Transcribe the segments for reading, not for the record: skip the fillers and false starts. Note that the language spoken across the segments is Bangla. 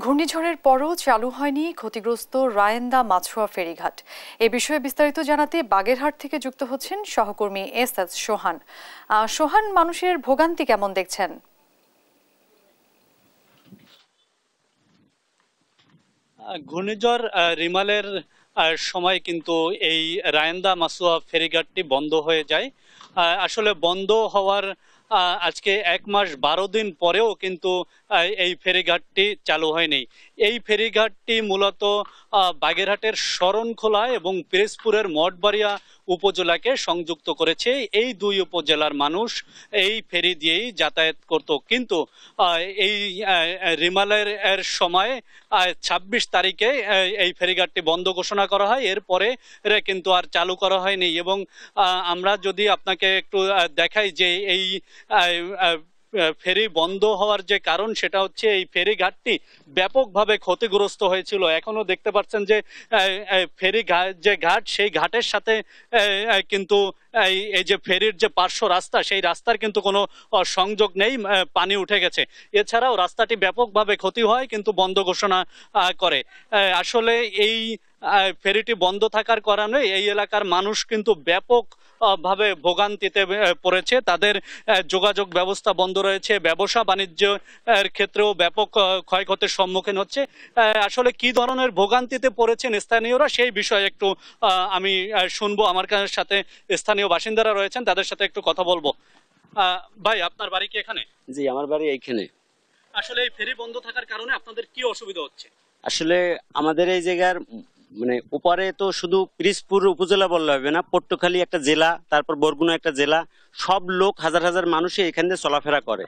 ঘূর্ণিঝড়ের পরও চালু হয়নি ক্ষতিগ্রস্ত রায়েন্দা মাছুয়া ফেরিঘাট। এ বিষয়ে বিস্তারিত জানাতে বাগেরহাট থেকে যুক্ত হচ্ছেন সহকর্মী এস সোহান। সোহান, মানুষের ভোগান্তি কেমন দেখছেন? ঘূর্ণিঝড় রিমালের সময় কিন্তু এই রায়েন্দা মাছুয়া ফেরিঘাটটি বন্ধ হয়ে যায়। আসলে বন্ধ হওয়ার আজকে 1 মাস 12 দিন পরেও কিন্তু এই ফেরিঘাটটি চালু হয়নি। এই ফেরিঘাটটি মূলত বাগেরহাটের শরণখোলা এবং পিরোজপুরের মঠবাড়িয়া উপজেলাকে সংযুক্ত করেছে। এই দুই উপজেলার মানুষ এই ফেরি দিয়েই যাতায়াত করত, কিন্তু এই রিমালের সময় 26 তারিখে এই ফেরিঘাটটি বন্ধ ঘোষণা করা হয়। এরপরে কিন্তু আর চালু করা হয়নি। এবং আমরা যদি আপনাকে একটু দেখাই যে এই ফেরি বন্ধ হওয়ার যে কারণ, সেটা হচ্ছে এই ফেরিঘাটটি ব্যাপকভাবে ক্ষতিগ্রস্ত হয়েছিল। এখনো দেখতে পাচ্ছেন যে ফেরি যে ঘাট, সেই ঘাটের সাথে কিন্তু এই যে ফেরির যে পার্শ্ব রাস্তা, সেই রাস্তার কিন্তু কোনো সংযোগ নেই, পানি উঠে গেছে। এছাড়াও রাস্তাটি ব্যাপকভাবে ক্ষতি হয় কিন্তু বন্ধ ঘোষণা করে। আসলে এই ফেরিটি বন্ধ থাকার কারণে এই এলাকার মানুষ কিন্তু ব্যাপক ভাবে ভোগান্তিতে পড়েছে। তাদের যোগাযোগ ব্যবস্থা বন্ধ রয়েছে, ব্যবসা বাণিজ্যের ক্ষেত্রেও ব্যাপক ক্ষয়ক্ষতির সম্মুখীন হচ্ছে। আসলে কি ধরনের ভোগান্তিতে পড়েছেন স্থানীয়রা, সেই বিষয়ে একটু আমি শুনবো। আমার সাথে স্থানীয় বাসিন্দারা রয়েছেন, তাদের সাথে একটু কথা বলবো। ভাই, আপনার বাড়ি কি এখানে? জি, আমার বাড়ি এইখানে। আসলে এই ফেরি বন্ধ থাকার কারণে আপনাদের কি অসুবিধা হচ্ছে? আসলে আমাদের এই জায়গার মানে ওপারে তো শুধু পিরোজপুর উপজেলা বললে হবে না, পটুয়াখালী একটা জেলা, তারপর বরগুনা একটা জেলা, সব লোক হাজার হাজার মানুষই এখান দিয়ে চলাফেরা করে।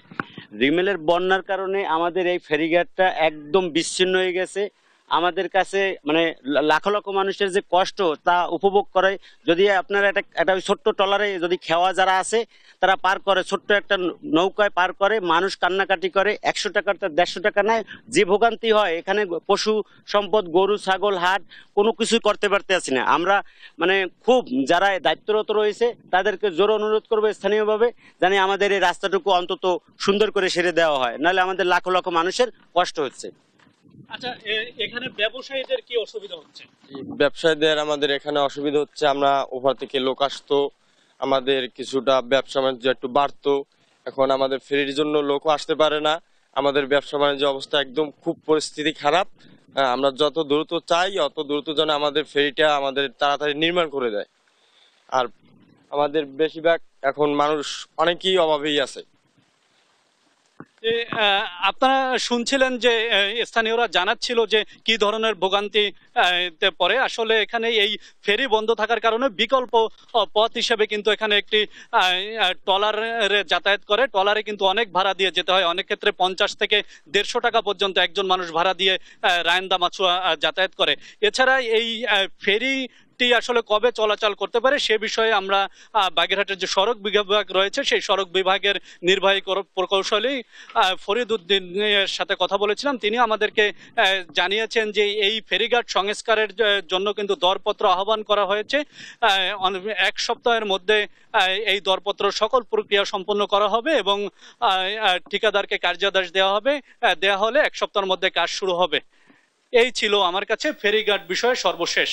রিমেলের বন্যার কারণে আমাদের এই ফেরিঘাটটা একদম বিচ্ছিন্ন হয়ে গেছে। আমাদের কাছে মানে লাখ লক্ষ মানুষের যে কষ্ট তা উপভোগ করে। যদি আপনারা একটা ছোট্ট ট্রলারে যদি খেওয়া যারা আছে তারা পার করে, ছোট্ট একটা নৌকায় পার করে, মানুষ কান্নাকাটি করে, 100 টাকার তার 150 টাকা নেয়। যে ভোগান্তি হয় এখানে, পশু সম্পদ, গরু ছাগল হাট কোনো কিছুই করতে পারতেছি না আমরা। মানে খুব যারা দায়িত্বরত রয়েছে তাদেরকে জোর অনুরোধ করবো স্থানীয়ভাবে, জানি আমাদের এই রাস্তাটুকু অন্তত সুন্দর করে সেরে দেওয়া হয়, নাহলে আমাদের লাখ লক্ষ মানুষের কষ্ট হচ্ছে। আচ্ছা, এখানে ব্যবসায়ীদের কি অসুবিধা হচ্ছে? ব্যবসায়ীদের আমাদের এখানে অসুবিধা হচ্ছে, আমরা ওপার থেকে লোক আসতো, আমাদের কিছুটা ব্যবসা বাণিজ্য একটু বাড়তো। এখন আমাদের ফেরির জন্য লোকও আসতে পারে না। আমাদের ব্যবসা বাণিজ্য অবস্থা একদম খুব পরিস্থিতি খারাপ। আমরা যত দ্রুত চাই অত দ্রুত যেন আমাদের ফেরিটা আমাদের তাড়াতাড়ি নির্মাণ করে দেয়। আর আমাদের বেশিরভাগ এখন মানুষ অনেকেই অভাবেই আছে। আপনারা শুনছিলেন যে স্থানীয়রা জানাচ্ছিল যে কি ধরনের ভোগান্তি পড়ে। আসলে এখানে এই ফেরি বন্ধ থাকার কারণে বিকল্প পথ হিসেবে কিন্তু এখানে একটি ট্রলারে যাতায়াত করে। ট্রলারে কিন্তু অনেক ভাড়া দিয়ে যেতে হয়, অনেক ক্ষেত্রে 50 থেকে 150 টাকা পর্যন্ত একজন মানুষ ভাড়া দিয়ে রায়েন্দা মাছুয়া যাতায়াত করে। এছাড়া এই ফেরি আসলে কবে চলাচল করতে পারে সে বিষয়ে আমরা বাগেরহাটের যে সড়ক বিভাগ রয়েছে সেই সড়ক বিভাগের নির্বাহী প্রকৌশলী ফরিদ উদ্দিনের সাথে কথা বলেছিলাম। তিনি আমাদেরকে জানিয়েছেন যে এই ফেরিঘাট সংস্কারের জন্য কিন্তু দরপত্র আহ্বান করা হয়েছে। 1 সপ্তাহের মধ্যে এই দরপত্র সকল প্রক্রিয়া সম্পন্ন করা হবে এবং ঠিকাদারকে কার্যাদেশ দেওয়া হলে 1 সপ্তাহের মধ্যে কাজ শুরু হবে। এই ছিল আমার কাছে ফেরিঘাট বিষয়ে সর্বশেষ।